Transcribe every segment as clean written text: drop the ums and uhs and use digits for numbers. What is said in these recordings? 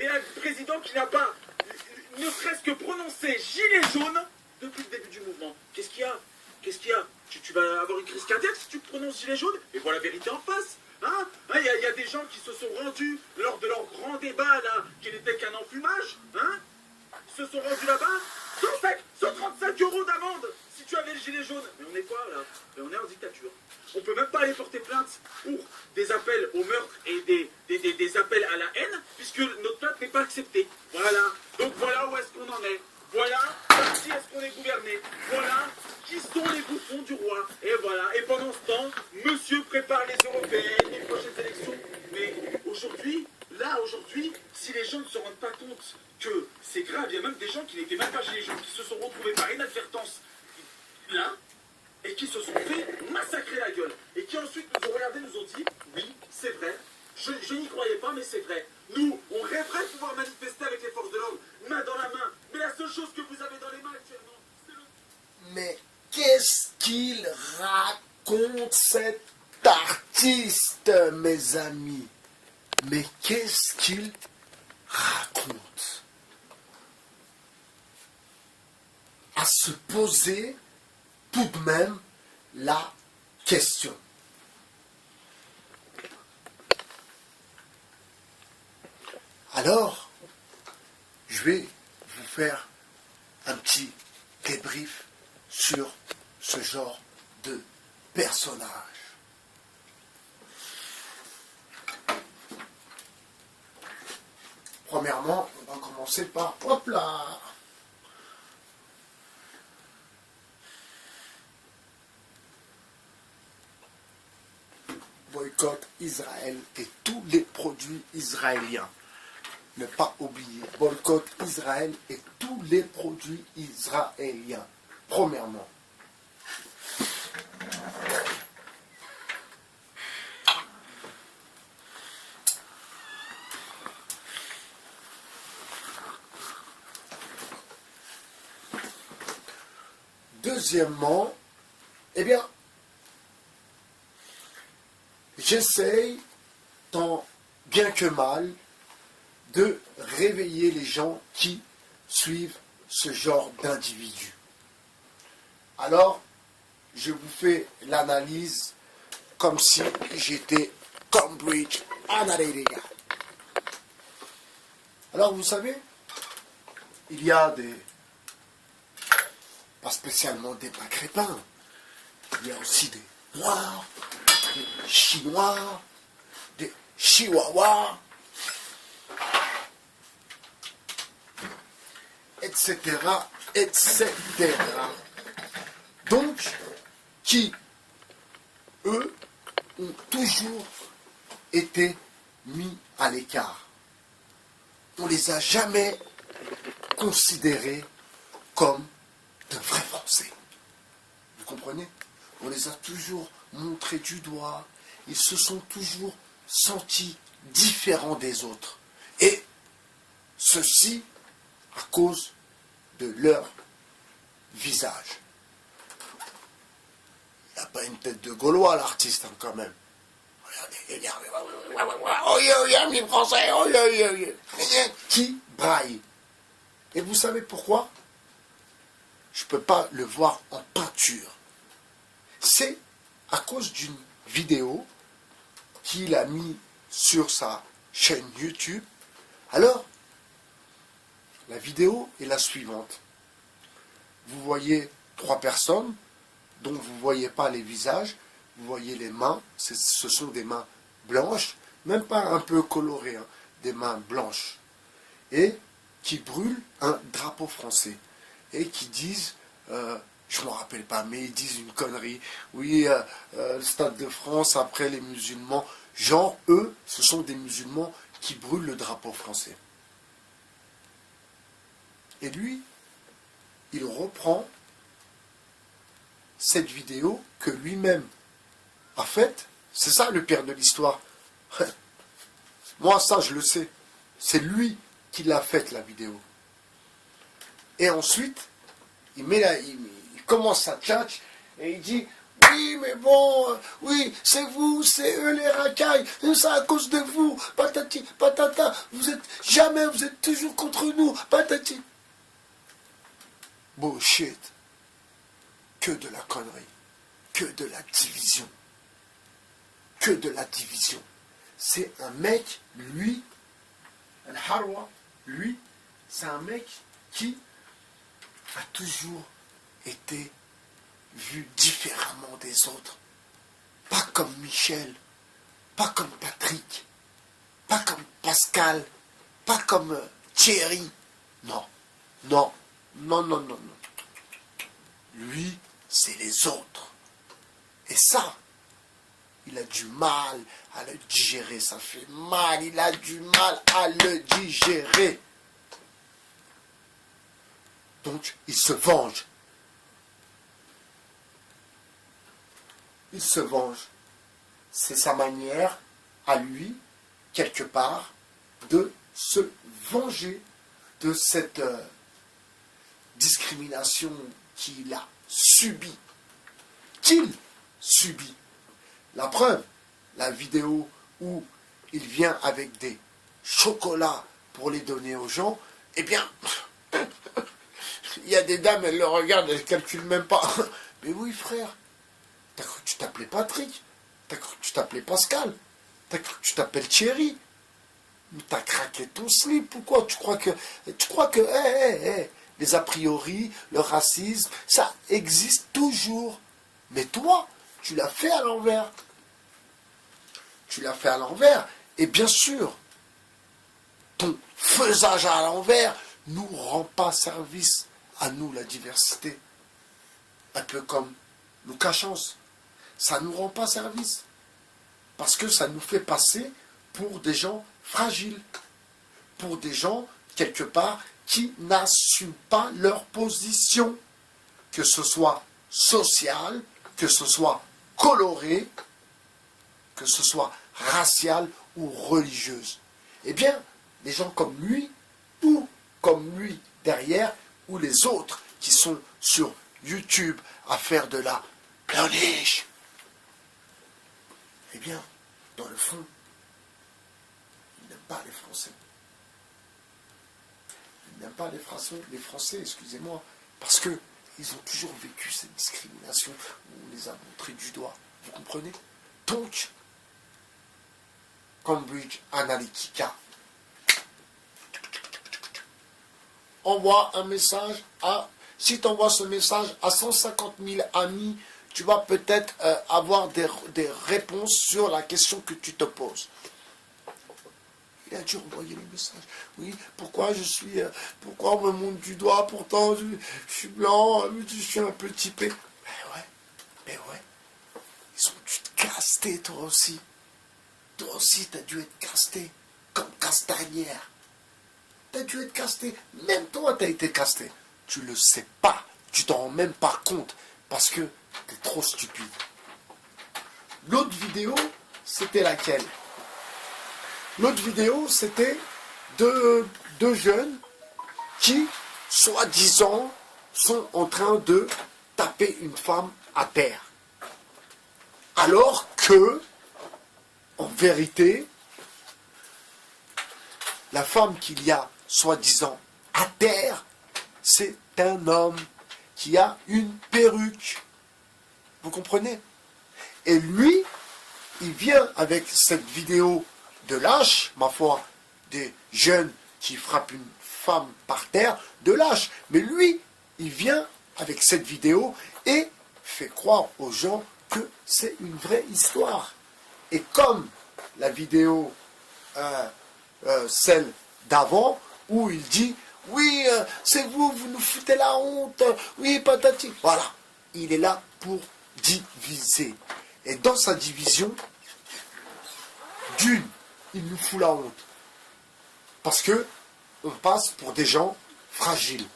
Et un président qui n'a pas, ne serait-ce que prononcé gilet jaune depuis le début du mouvement. Qu'est-ce qu'il y a? Qu'est-ce qu'il y a? Tu vas avoir une crise cardiaque si tu prononces gilet jaune? Et voilà la vérité en face. Hein? Il y a des gens qui se sont rendus lors de leur grand débat là, qui n'était qu'un enfumage. Hein? Ils se sont rendus là-bas. 135 euros d'amende si tu avais le gilet jaune. Mais on est quoi là? Mais on est en dictature. On peut même pas aller porter plainte pour des appels au meurtre et des appels à la haine, puisque notre plainte n'est pas acceptée. Voilà. Donc voilà où est-ce qu'on en est. Voilà ainsi est-ce qu'on est gouverné. Voilà qui sont les bouffons du roi. Et voilà. Et pendant ce temps, monsieur prépare les européennes, les prochaines élections. Mais aujourd'hui, si les gens ne se rendent pas compte que c'est grave, il y a même des gens qui n'étaient même pas gilets jaunes, qui se sont retrouvés par inadvertance là, et qui se sont fait massacrer la gueule. Et qui ensuite nous ont regardé, nous ont dit, oui, c'est vrai, je n'y croyais pas, mais c'est vrai. Nous, on rêverait de pouvoir manifester avec les forces de l'ordre, main dans la main. Mais la seule chose que vous avez dans les mains actuellement, c'est le... Mais qu'est-ce qu'il raconte cet artiste, mes amis? Mais qu'est-ce qu'il raconte? À se poser tout de même la question. Alors, je vais vous faire un petit débrief sur ce genre de personnage. Premièrement, on va commencer par... Hop là! Boycott Israël et tous les produits israéliens. Ne pas oublier, boycott Israël et tous les produits israéliens. Premièrement. Deuxièmement, eh bien, j'essaye, tant bien que mal, de réveiller les gens qui suivent ce genre d'individus. Alors, je vous fais l'analyse comme si j'étais Cambridge Analytica. Alors, vous savez, il y a des... pas spécialement des maghrébins, il y a aussi des noirs, des chinois, des chihuahuas, etc., etc. Donc, qui, eux, ont toujours été mis à l'écart. On les a jamais considérés comme de vrais Français. Vous comprenez? On les a toujours montrés du doigt. Ils se sont toujours sentis différents des autres. Et ceci à cause de leur visage. Il n'a pas une tête de Gaulois, l'artiste, hein, quand même. Regardez, regardez. Les Français, qui braille. Et vous savez pourquoi? Je ne peux pas le voir en peinture. C'est à cause d'une vidéo qu'il a mis sur sa chaîne YouTube. Alors, la vidéo est la suivante. Vous voyez 3 personnes, dont vous ne voyez pas les visages, vous voyez les mains, ce sont des mains blanches, même pas un peu colorées, hein, des mains blanches, et qui brûlent un drapeau français. Et qui disent, je ne me rappelle pas, mais ils disent une connerie. Oui, le Stade de France, après les musulmans. Genre, eux, ce sont des musulmans qui brûlent le drapeau français. Et lui, il reprend cette vidéo que lui-même a faite. C'est ça le pire de l'histoire. Moi, ça, je le sais. C'est lui qui l'a faite, la vidéo. Et ensuite, il commence sa tchatch et il dit « oui, mais bon, oui, c'est vous, c'est eux les racailles, c'est à cause de vous, patati, patata, vous êtes toujours contre nous, patati. Bullshit. Que de la connerie, que de la division, que de la division. C'est un mec, lui, un Harwa, lui, c'est un mec qui a toujours été vu différemment des autres. Pas comme Michel, pas comme Patrick, pas comme Pascal, pas comme Thierry. Non, non, non, non, non, non. Lui, c'est les autres. Et ça, il a du mal à le digérer. Ça fait mal, il a du mal à le digérer. Donc, il se venge. Il se venge. C'est sa manière, à lui, quelque part, de se venger de cette discrimination qu'il a subie. Qu'il subit. La preuve, la vidéo où il vient avec des chocolats pour les donner aux gens, eh bien, il y a des dames, elles le regardent, elles ne calculent même pas. Mais oui, frère, t'as cru que tu t'appelais Patrick, t'as cru que tu t'appelais Pascal, t'as cru que tu t'appelles Thierry, mais t'as craqué ton slip, pourquoi tu crois que les a priori, le racisme, ça existe toujours. Mais toi, tu l'as fait à l'envers. Tu l'as fait à l'envers. Et bien sûr, ton faisage à l'envers nous rend pas service à nous, la diversité. Un peu comme Lucas Chance. Ça ne nous rend pas service. Parce que ça nous fait passer pour des gens fragiles. Pour des gens, quelque part, qui n'assument pas leur position. Que ce soit sociale, que ce soit colorée, que ce soit raciale ou religieuse. Eh bien, des gens comme lui, ou comme lui derrière, ou les autres qui sont sur YouTube à faire de la cloniche, eh bien, dans le fond, ils n'aiment pas les Français. Ils n'aiment pas les Français, excusez-moi, parce que ils ont toujours vécu cette discrimination où on les a montrés du doigt. Vous comprenez? Donc, Cambridge Analytica envoie un message à... Si tu envoies ce message à 150 000 amis, tu vas peut-être avoir des réponses sur la question que tu te poses. Il a dû envoyer le message. Oui, pourquoi on me montre du doigt, pourtant je suis blanc, je suis un peu typé. Mais ouais. Ils ont dû te caster, toi aussi. Toi aussi, t'as dû être casté, comme Castagnère. T'as dû être casté. Même toi, t'as été casté. Tu le sais pas. Tu t'en rends même pas compte. Parce que t'es trop stupide. L'autre vidéo, c'était laquelle? L'autre vidéo, c'était deux jeunes qui, soi-disant, sont en train de taper une femme à terre. Alors que, en vérité, la femme qu'il y a, soi-disant, à terre, c'est un homme qui a une perruque. Vous comprenez? Et lui, il vient avec cette vidéo de lâche, ma foi, des jeunes qui frappent une femme par terre, de lâche. Mais lui, il vient avec cette vidéo et fait croire aux gens que c'est une vraie histoire. Et comme la vidéo, celle d'avant, où il dit, oui, c'est vous, vous nous foutez la honte, oui, patati. Voilà, il est là pour diviser. Et dans sa division, d'une, il nous fout la honte. Parce que on passe pour des gens fragiles.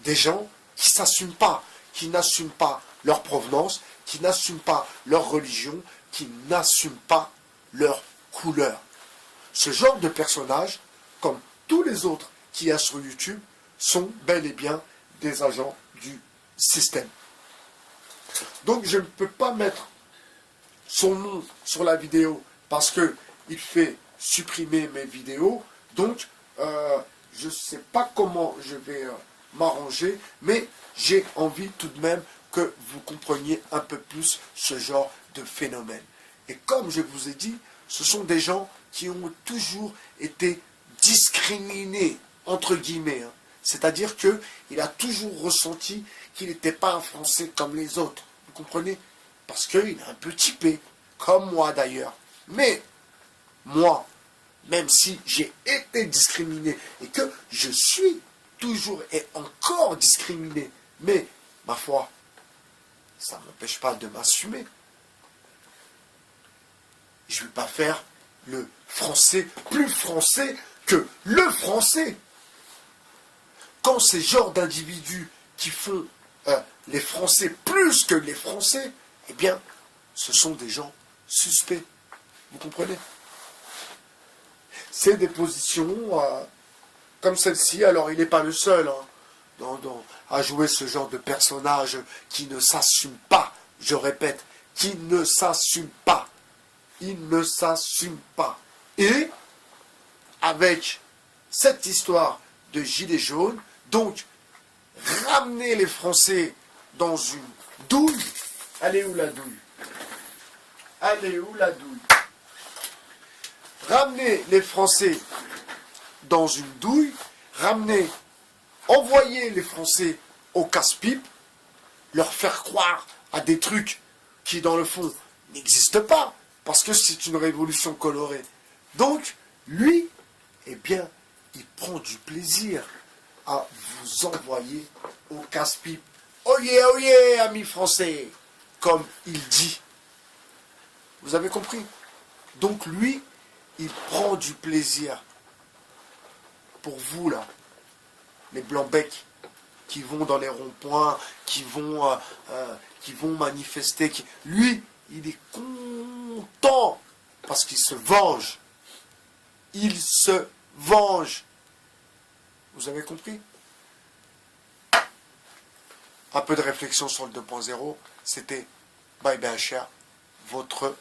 Des gens qui ne s'assument pas, qui n'assument pas leur provenance, qui n'assument pas leur religion, qui n'assument pas leur couleur. Ce genre de personnages, comme tous les autres qu'il y a sur YouTube, sont bel et bien des agents du système. Donc je ne peux pas mettre son nom sur la vidéo parce que il fait supprimer mes vidéos. Donc je ne sais pas comment je vais m'arranger, mais j'ai envie tout de même que vous compreniez un peu plus ce genre de phénomène. Et comme je vous ai dit, ce sont des gens qui ont toujours été discriminés, entre guillemets. Hein. C'est-à-dire qu'il a toujours ressenti qu'il n'était pas un Français comme les autres. Vous comprenez? Parce qu'il est un peu typé, comme moi d'ailleurs. Mais, moi, même si j'ai été discriminé et que je suis toujours et encore discriminé, mais, ma foi, ça ne m'empêche pas de m'assumer. Je ne vais pas faire le français plus français que le français. Quand ces genres d'individus qui font les Français plus que les Français, eh bien, ce sont des gens suspects. Vous comprenez? C'est des positions comme celle-ci. Alors, il n'est pas le seul à jouer ce genre de personnage qui ne s'assume pas. Je répète, qui ne s'assume pas. Il ne s'assume pas. Et, avec cette histoire de gilets jaunes, donc, ramener les Français dans une douille. Elle est où la douille? Elle est où la douille? Ramener les Français dans une douille, envoyer les Français au casse-pipe, leur faire croire à des trucs qui, dans le fond, n'existent pas, parce que c'est une révolution colorée. Donc, lui, eh bien, il prend du plaisir à vous envoyer au casse-pipe. Oh yeah, amis français, comme il dit. Vous avez compris? Donc, lui, il prend du plaisir. Pour vous, là, les blancs-becs qui vont dans les ronds-points, qui vont manifester. Lui, il est content parce qu'il se venge. Il se venge. Vous avez compris? Un peu de réflexion sur le 2.0. C'était Bye Bye Cher, votre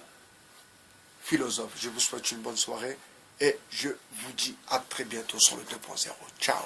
philosophe. Je vous souhaite une bonne soirée et je vous dis à très bientôt sur le 2.0. Ciao.